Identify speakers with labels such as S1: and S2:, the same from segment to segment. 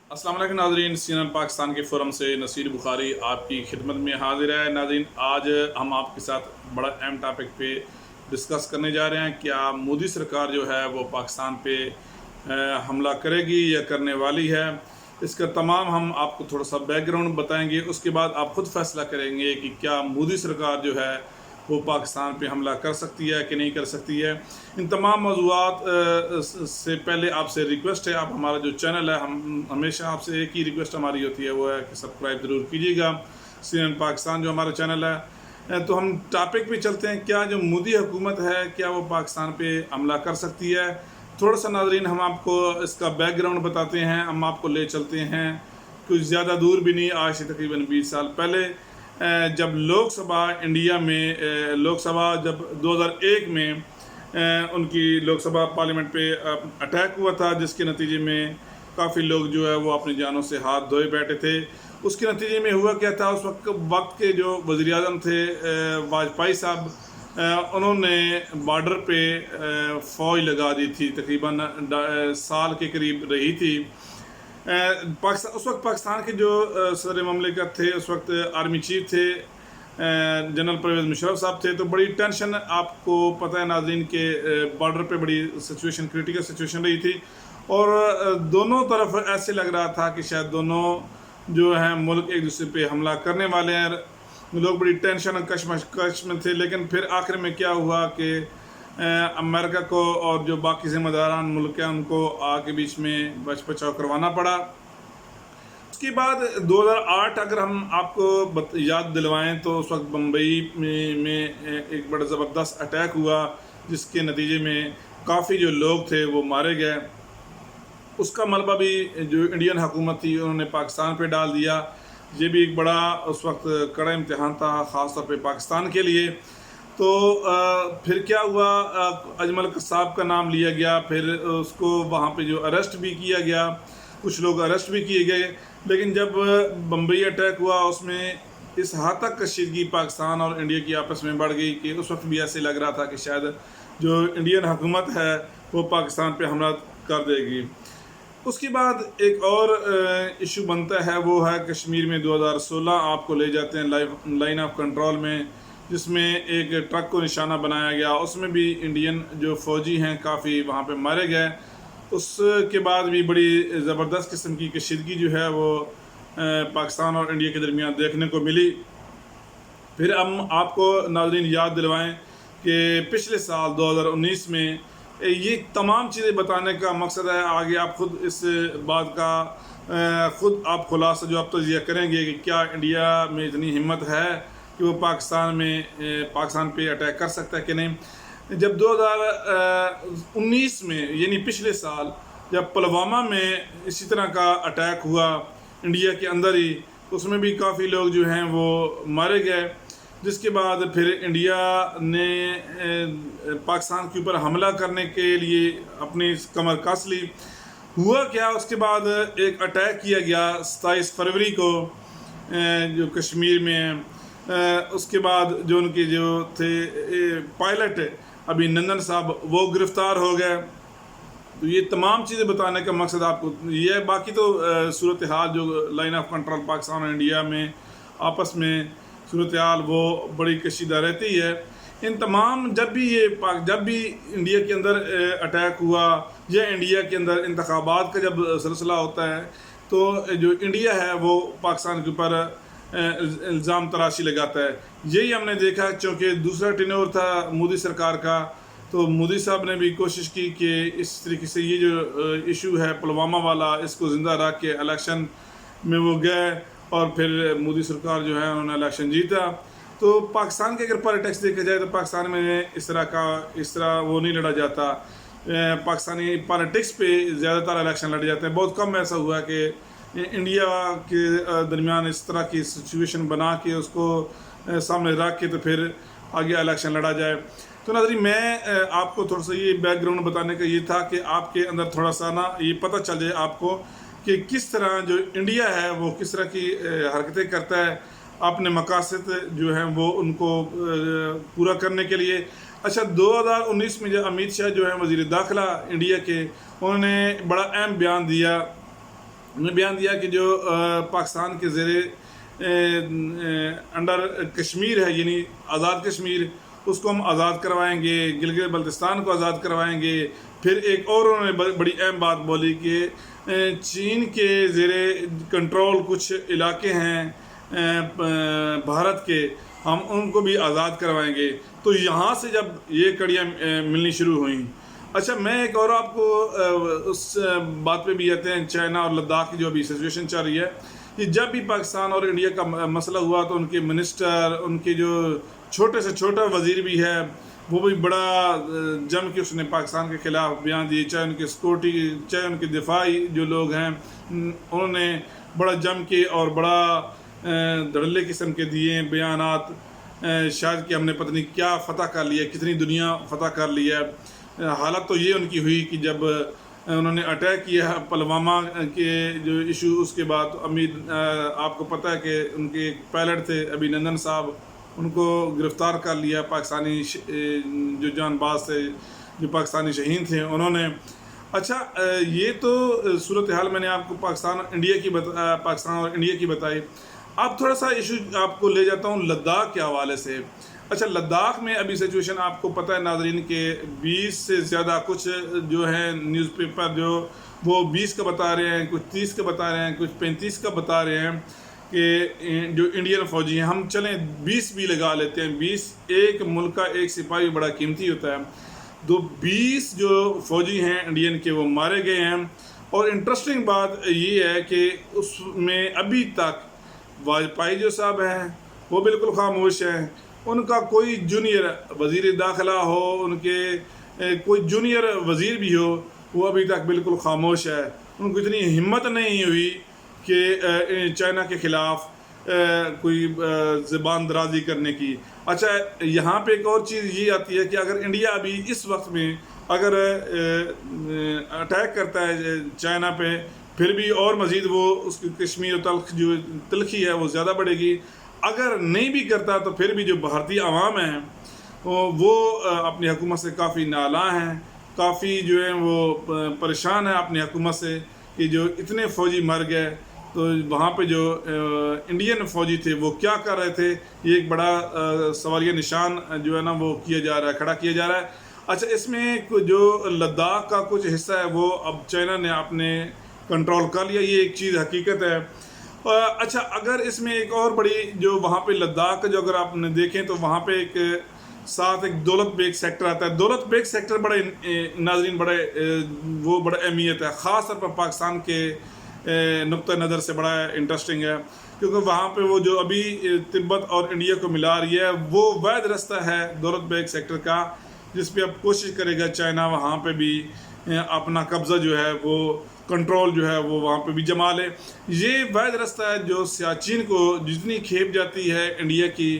S1: अस्सलाम वालेकुम नाज़रीन, CNN पाकिस्तान के फ़ोरम से नसीर बुखारी आपकी खिदमत में हाजिर है। नाज़रीन, आज हम आपके साथ बड़ा अहम टॉपिक पे डिस्कस करने जा रहे हैं। क्या मोदी सरकार जो है वो पाकिस्तान पे हमला करेगी या करने वाली है। इसका तमाम हम आपको थोड़ा सा बैकग्राउंड बताएंगे, उसके बाद आप ख़ुद फैसला करेंगे कि क्या मोदी सरकार जो है वो पाकिस्तान पे हमला कर सकती है कि नहीं कर सकती है। इन तमाम मौज़ूआत से पहले आपसे रिक्वेस्ट है, आप हमारा जो चैनल है, हम हमेशा आपसे एक ही रिक्वेस्ट हमारी होती है, वो है कि सब्सक्राइब ज़रूर कीजिएगा CNN पाकिस्तान जो हमारा चैनल है। तो हम टॉपिक पे चलते हैं। क्या जो मोदी हुकूमत है क्या वो पाकिस्तान पे हमला कर सकती है। थोड़ा सा नाज़रीन हम आपको इसका बैकग्राउंड बताते हैं, हम आपको ले चलते हैं कुछ ज़्यादा दूर भी नहीं, आज से तकरीबन 20 साल पहले जब लोकसभा इंडिया में लोकसभा जब 2001 में उनकी लोकसभा पार्लियामेंट पे अटैक हुआ था, जिसके नतीजे में काफ़ी लोग जो है वो अपनी जानों से हाथ धोए बैठे थे। उसके नतीजे में हुआ क्या था, उस वक्त के जो वज़ीर आज़म थे वाजपेयी साहब, उन्होंने बॉर्डर पे फ़ौज लगा दी थी, तकरीबन साल के करीब रही थी। पाकिस्तान उस वक्त पाकिस्तान के जो सदर ममलिकत थे, उस वक्त आर्मी चीफ थे जनरल परवेज़ मुशर्रफ साहब थे। तो बड़ी टेंशन, आपको पता है नाज़रीन के बॉर्डर पे बड़ी सिचुएशन, क्रिटिकल सिचुएशन रही थी और दोनों तरफ ऐसे लग रहा था कि शायद दोनों जो हैं मुल्क एक दूसरे पे हमला करने वाले हैं। लोग बड़ी टेंशन और कश्मकश में थे। लेकिन फिर आखिर में क्या हुआ कि अमेरिका को और जो बाकी ज़िम्मेदारान मुल्क हैं उनको आके बीच में बच बचाव करवाना पड़ा। उसके बाद 2008 अगर हम आपको याद दिलवाएं तो उस वक्त बम्बई में एक बड़ा ज़बरदस्त अटैक हुआ, जिसके नतीजे में काफ़ी जो लोग थे वो मारे गए। उसका मलबा भी जो इंडियन हुकूमत थी उन्होंने पाकिस्तान पे डाल दिया। ये भी एक बड़ा उस वक्त कड़ा इम्तहान था, ख़ास तौर पे पाकिस्तान के लिए। तो फिर क्या हुआ, अजमल कसाब का नाम लिया गया, फिर उसको वहाँ पे जो अरेस्ट भी किया गया, कुछ लोग अरेस्ट भी किए गए। लेकिन जब बम्बई अटैक हुआ उसमें इस हद तक कशीदगी पाकिस्तान और इंडिया की आपस में बढ़ गई कि उस वक्त भी ऐसे लग रहा था कि शायद जो इंडियन हुकूमत है वो पाकिस्तान पे हमला कर देगी। उसके बाद एक और इशू बनता है, वो है कश्मीर में 2016 आपको ले जाते हैं लाइन ऑफ कंट्रोल में, जिसमें एक ट्रक को निशाना बनाया गया। उसमें भी इंडियन जो फ़ौजी हैं काफ़ी वहाँ पे मारे गए। उसके बाद भी बड़ी ज़बरदस्त किस्म की कशीदगी जो है वो पाकिस्तान और इंडिया के दरमियान देखने को मिली। फिर हम आपको नाज़रीन याद दिलवाएं कि पिछले साल 2019 में ये तमाम चीज़ें बताने का मकसद है, आगे आप ख़ुद इस बात का ख़ुद आप खुलासा जो आप तजिया करेंगे कि क्या इंडिया में इतनी हिम्मत है कि वो पाकिस्तान पे अटैक कर सकता है कि नहीं। जब 2019 में यानी पिछले साल जब पुलवामा में इसी तरह का अटैक हुआ इंडिया के अंदर ही, उसमें भी काफ़ी लोग जो हैं वो मारे गए। जिसके बाद फिर इंडिया ने पाकिस्तान के ऊपर हमला करने के लिए अपनी कमर कस ली। हुआ क्या, उसके बाद एक अटैक किया गया 27 फरवरी को जो कश्मीर में। उसके बाद जो उनके जो थे पायलट अभिनंदन साहब वो गिरफ़्तार हो गए। तो ये तमाम चीज़ें बताने का मकसद आपको ये है। बाकी तो सूरत हाल जो लाइन ऑफ कंट्रोल पाकिस्तान और इंडिया में आपस में सूरत हाल वो बड़ी कशीदा रहती है। इन तमाम जब भी इंडिया के अंदर अटैक हुआ या इंडिया के अंदर इंतखाबात का जब सिलसिला होता है, तो जो इंडिया है वो पाकिस्तान के ऊपर इल्ज़ाम तराशी लगाता है। यही हमने देखा, क्योंकि दूसरा टेन्योर था मोदी सरकार का, तो मोदी साहब ने भी कोशिश की कि इस तरीके से ये जो इशू है पुलवामा वाला, इसको ज़िंदा रख के इलेक्शन में वो गए और फिर मोदी सरकार जो है उन्होंने इलेक्शन जीता। तो पाकिस्तान के अगर पॉलिटिक्स देखा जाए तो पाकिस्तान में इस तरह वो नहीं लड़ा जाता। पाकिस्तानी पॉलिटिक्स पे ज़्यादातर इलेक्शन लड़े जाते हैं। बहुत कम ऐसा हुआ कि इंडिया के दरमियान इस तरह की सिचुएशन बना के उसको सामने रख के तो फिर आगे इलेक्शन लड़ा जाए। तो नाज़रीन, मैं आपको थोड़ा सा ये बैकग्राउंड बताने का ये था कि आपके अंदर थोड़ा सा ना ये पता चल जाए आपको कि किस तरह जो इंडिया है वो किस तरह की हरकतें करता है अपने मकासद जो हैं वो उनको पूरा करने के लिए। अच्छा, 2019 में जब अमित शाह जो है वज़ीर दाखिला इंडिया के, उन्होंने बड़ा अहम बयान दिया उन्होंने बयान दिया कि जो पाकिस्तान के ज़ेरे अंडर कश्मीर है, यानी आज़ाद कश्मीर, उसको हम आज़ाद करवाएंगे, गिलगित बल्तिस्तान को आज़ाद करवाएंगे। फिर एक और उन्होंने बड़ी अहम बात बोली कि चीन के ज़ेरे कंट्रोल कुछ इलाके हैं भारत के, हम उनको भी आज़ाद करवाएंगे। तो यहाँ से जब ये कड़ियाँ मिलनी शुरू हुई। अच्छा, मैं एक और आपको उस बात पे भी आते हैं, चाइना और लद्दाख की जो अभी सिचुएशन चल रही है, कि जब भी पाकिस्तान और इंडिया का मसला हुआ तो उनके मिनिस्टर, उनके जो छोटे से छोटा वज़ीर भी है, वो भी बड़ा जम के उसने पाकिस्तान के ख़िलाफ़ बयान दिए, चाहे उनके सिक्योरिटी, चाहे उनके दिफाई जो लोग हैं, उन्होंने बड़ा जम के और बड़ा धड़ल्ले किस्म के दिए बयानात, शायद कि हमने पता नहीं क्या फ़तह कर लिया, कितनी दुनिया फ़तह कर लिया। हालत तो ये उनकी हुई कि जब उन्होंने अटैक किया पुलवामा के जो इशू, उसके बाद आपको पता है कि उनके एक पायलट थे अभिनंदन साहब, उनको गिरफ़्तार कर लिया पाकिस्तानी जो जानबाज थे, जो पाकिस्तानी शहीद थे उन्होंने। अच्छा, ये तो सूरत हाल मैंने आपको पाकिस्तान और इंडिया की बताई। अब थोड़ा सा इशू आपको ले जाता हूँ लद्दाख के हवाले से। अच्छा, लद्दाख में अभी सिचुएशन आपको पता है नाज़रीन के 20 से ज़्यादा कुछ जो है न्यूज़पेपर जो वो 20 का बता रहे हैं, कुछ 30 का बता रहे हैं, कुछ 35 का बता रहे हैं कि जो इंडियन फ़ौजी हैं, हम चलें 20 भी लगा लेते हैं। 20, एक मुल्क का एक सिपाही बड़ा कीमती होता है। तो 20 जो फ़ौजी हैं इंडियन के वो मारे गए हैं। और इंटरेस्टिंग बात ये है कि उसमें अभी तक वाजपेयी जो साहब हैं वो बिल्कुल खामोश हैं। उनका कोई जूनियर वज़ीर दाखिला हो, उनके कोई जूनियर वज़ीर भी हो, वो अभी तक बिल्कुल खामोश है। उनको इतनी हिम्मत नहीं हुई कि चाइना के ख़िलाफ़ कोई ज़बान दराज़ी करने की। अच्छा, यहाँ पे एक और चीज़ ये आती है कि अगर इंडिया अभी इस वक्त में अगर अटैक करता है चाइना पे, फिर भी और मज़ीद वो उसकी कश्मीर और तलखी है वो ज़्यादा बढ़ेगी। अगर नहीं भी करता तो फिर भी जो भारतीय अवाम है वो अपनी हुकूमत से काफ़ी नाला हैं, काफ़ी जो है वो परेशान है अपनी हुकूमत से कि जो इतने फ़ौजी मर गए। तो वहाँ पे जो इंडियन फ़ौजी थे वो क्या कर रहे थे, ये एक बड़ा सवालिया निशान जो है ना वो किया जा रहा है, खड़ा किया जा रहा है। अच्छा, इसमें जो लद्दाख का कुछ हिस्सा है वो अब चाइना ने आपने कंट्रोल कर लिया, ये एक चीज़ हकीकत है। अच्छा, अगर इसमें एक और बड़ी जो वहाँ पे लद्दाख का जो अगर आपने देखें तो वहाँ पे एक साथ एक दौलत बेग सेक्टर आता है। दौलत बेग सेक्टर बड़े नाज़रीन बड़े वो बड़ा अहमियत है, ख़ास तौर पर पाकिस्तान के नुक्ता नज़र से बड़ा इंटरेस्टिंग है, क्योंकि वहाँ पे वो जो अभी तिब्बत और इंडिया को मिला रही है वो वैध रास्ता है दौलत बेग सेक्टर का, जिस पे अब कोशिश करेगा चाइना वहाँ पे भी अपना कब्ज़ा जो है वो कंट्रोल जो है वो वहाँ पे भी जमा ले। ये वैध रास्ता है जो सियाचिन को जितनी खेप जाती है इंडिया की,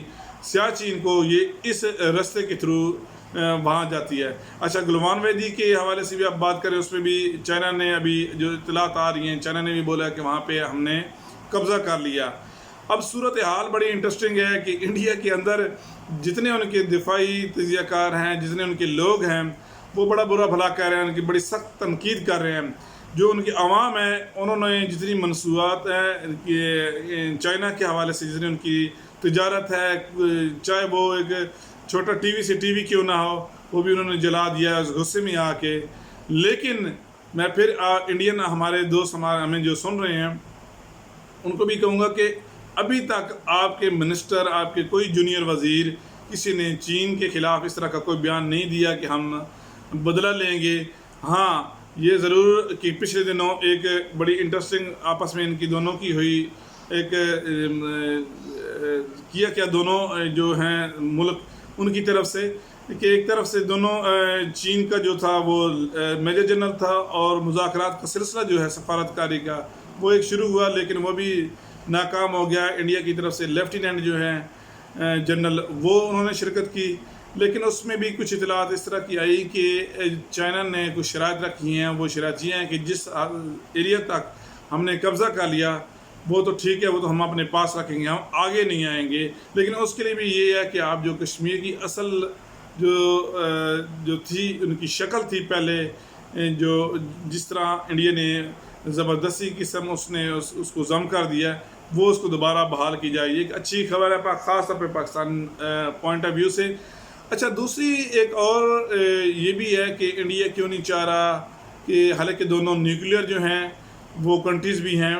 S1: सियाचिन को ये इस रास्ते के थ्रू वहाँ जाती है। अच्छा, गुलवान वैदी के हवाले से भी आप बात करें, उसमें भी चाइना ने अभी जो इतलात आ रही हैं, चाइना ने भी बोला कि वहाँ पे हमने कब्ज़ा कर लिया। अब सूरत हाल बड़ी इंटरेस्टिंग है कि इंडिया के अंदर जितने उनके दिफाई तजियाकार हैं, जितने उनके लोग हैं, वो बड़ा बुरा भला कह रहे हैं, उनकी बड़ी सख्त तनकीद कर रहे हैं। जो उनकी आवाम है उन्होंने जितनी मनसूबात है कि चाइना के हवाले से, जितनी उनकी तिजारत है, चाहे वो एक छोटा टीवी से टीवी क्यों ना हो, वो भी उन्होंने जला दिया उस गुस्से में आके। लेकिन मैं फिर इंडियन हमारे दोस्त हमें जो सुन रहे हैं उनको भी कहूँगा कि अभी तक आपके मिनिस्टर, आपके कोई जूनियर वज़ीर, किसी ने चीन के ख़िलाफ़ इस तरह का कोई बयान नहीं दिया कि हम बदला लेंगे। हाँ, ये ज़रूर कि पिछले दिनों एक बड़ी इंटरेस्टिंग आपस में इनकी दोनों की हुई, एक किया क्या दोनों जो हैं मुल्क उनकी तरफ से, कि एक तरफ से दोनों चीन का जो था वो मेजर जनरल था और मुज़ाकरात का सिलसिला जो है सफारतकारी का वो एक शुरू हुआ, लेकिन वो भी नाकाम हो गया। इंडिया की तरफ से लेफ्टिनेंट जो है जनरल वो उन्होंने शिरकत की, लेकिन उसमें भी कुछ इतलात इस तरह की आई कि चाइना ने कुछ शराइत रखी हैं। वो शराइत ये हैं कि जिस एरिया तक हमने कब्ज़ा कर लिया वो तो ठीक है, वो तो हम अपने पास रखेंगे, हम आगे नहीं आएंगे। लेकिन उसके लिए भी ये है कि आप जो कश्मीर की असल जो थी, उनकी शक्ल थी पहले, जो जिस तरह इंडिया ने ज़बरदस्ती किस्म उसने उसको ज़म कर दिया है, वो उसको दोबारा बहाल की जाए। ये एक अच्छी खबर है ख़ास तौर पे पाकिस्तान पॉइंट ऑफ व्यू से। अच्छा, दूसरी एक और ये भी है कि इंडिया क्यों नहीं चाह रहा कि, हालांकि दोनों न्यूक्लियर जो हैं वो कंट्रीज़ भी हैं,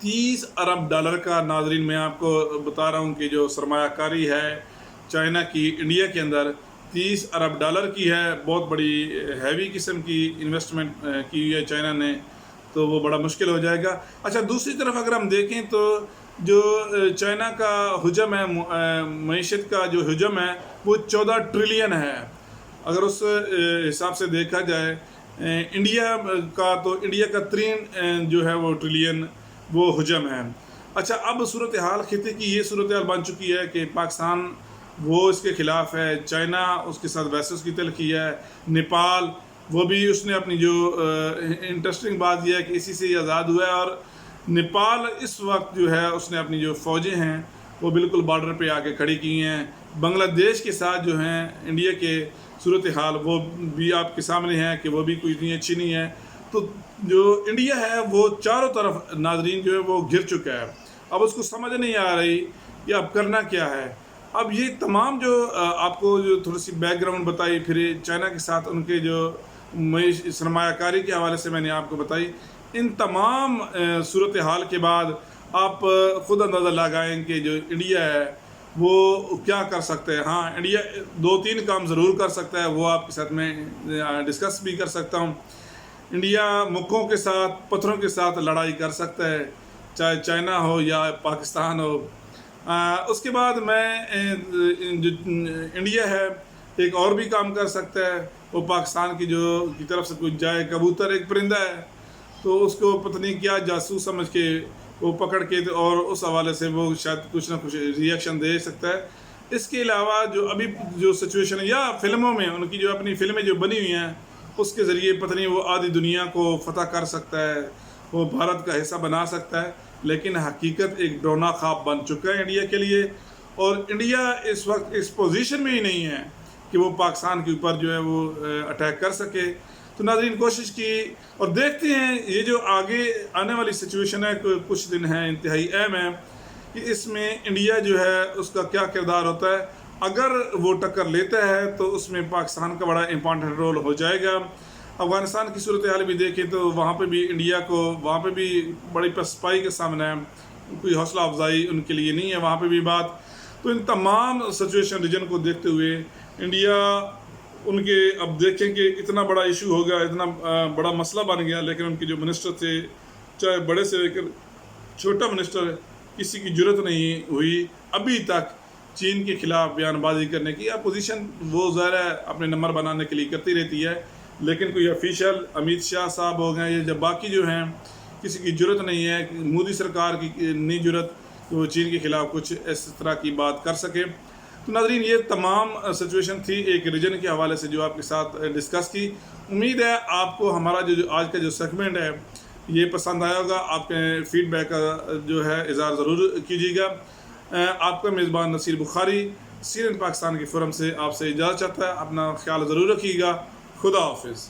S1: 30 अरब डॉलर का, नाजरीन मैं आपको बता रहा हूँ कि जो सरमायाकारी है चाइना की इंडिया के अंदर 30 अरब डॉलर की है। बहुत बड़ी हैवी किस्म की इन्वेस्टमेंट की हुई है चाइना ने, तो वो बड़ा मुश्किल हो जाएगा। अच्छा, दूसरी तरफ अगर हम देखें तो जो चाइना का हुजम है, मईशत का जो हुजम है वो 14 ट्रिलियन है। अगर उस हिसाब से देखा जाए इंडिया का, तो इंडिया का 3 जो है वो ट्रिलियन वो हुजम है। अच्छा, अब सूरत हाल खिते की ये सूरत हाल बन चुकी है कि पाकिस्तान वो इसके ख़िलाफ़ है, चाइना उसके साथ वैसे उसकी तलखी है, नेपाल वो भी उसने अपनी जो इंटरेस्टिंग बात यह है कि इसी से आज़ाद हुआ है, और नेपाल इस वक्त जो है उसने अपनी जो फ़ौजें हैं वो बिल्कुल बॉर्डर पे आके खड़ी की हैं। बांग्लादेश के साथ जो हैं इंडिया के सूरत हाल वो भी आपके सामने है कि वो भी कोई इतनी अच्छी नहीं है। तो जो इंडिया है वो चारों तरफ नाजरीन जो है वो घिर चुका है। अब उसको समझ नहीं आ रही कि अब करना क्या है। अब ये तमाम जो आपको जो थोड़ी सी बैकग्राउंड बताई, फिर चाइना के साथ उनके जो सरमायाकारी के हवाले से मैंने आपको बताई, इन तमाम सूरत हाल के बाद आप ख़ुद अंदाज़ा लगाएं कि जो इंडिया है वो क्या कर सकते हैं। हाँ, इंडिया 2-3 काम ज़रूर कर सकता है, वो आपके साथ मैं डिस्कस भी कर सकता हूँ। इंडिया मुक्कों के साथ, पत्थरों के साथ लड़ाई कर सकता है, चाहे चाइना हो या पाकिस्तान हो। उसके बाद मैं जो इंडिया है एक और भी काम कर सकता है, वो पाकिस्तान की तरफ से कुछ जाए, कबूतर एक परिंदा है, तो उसको पता नहीं क्या जासूस समझ के वो पकड़ के और उस हवाले से वो शायद कुछ ना कुछ रिएक्शन दे सकता है। इसके अलावा जो अभी जो सिचुएशन है, या फिल्मों में उनकी जो अपनी फिल्में जो बनी हुई हैं उसके ज़रिए पता नहीं वो आधी दुनिया को फतह कर सकता है, वो भारत का हिस्सा बना सकता है, लेकिन हकीकत एक डरोना ख्वाब बन चुका है इंडिया के लिए। और इंडिया इस वक्त इस पोजीशन में ही नहीं है कि वो पाकिस्तान के ऊपर जो है वो अटैक कर सके। तो नाज़रीन कोशिश की, और देखते हैं ये जो आगे आने वाली सिचुएशन है, कुछ दिन है इंतहाई अहम है कि इसमें इंडिया जो है उसका क्या किरदार होता है। अगर वो टक्कर लेता है तो उसमें पाकिस्तान का बड़ा इम्पॉर्टेंट रोल हो जाएगा। अफ़गानिस्तान की सूरत हाल भी देखें तो वहाँ पे भी इंडिया को वहाँ पे भी बड़ी पसपाई के सामने है, कोई हौसला अफजाई उनके लिए नहीं है वहाँ पे भी बात। तो इन तमाम सिचुएशन रीजन को देखते हुए इंडिया उनके, अब देखें कि इतना बड़ा इशू हो गया, इतना बड़ा मसला बन गया, लेकिन उनके जो मिनिस्टर थे, चाहे बड़े से लेकर छोटा मिनिस्टर, किसी की जरूरत नहीं हुई अभी तक चीन के खिलाफ बयानबाजी करने की। अपोजिशन वो ज़ाहिर है अपने नंबर बनाने के लिए करती रहती है, लेकिन कोई ऑफिशियल अमित शाह साहब हो गए या जब बाकी जो हैं, किसी की जरूरत नहीं है, मोदी सरकार की नहीं जरूरत कि वो चीन के खिलाफ कुछ इस तरह की बात कर सके। तो नाज़रीन ये तमाम सिचुएशन थी एक रीजन के हवाले से जो आपके साथ डिस्कस की। उम्मीद है आपको हमारा जो आज का जो सेगमेंट है ये पसंद आया होगा। आपके फीडबैक का जो है इज़हार ज़रूर कीजिएगा। आपका मेज़बान नसीर बुखारी CNN पाकिस्तान के फोरम से आपसे इजाज़त चाहता है। अपना ख्याल ज़रूर रखिएगा। खुदा हाफिज़।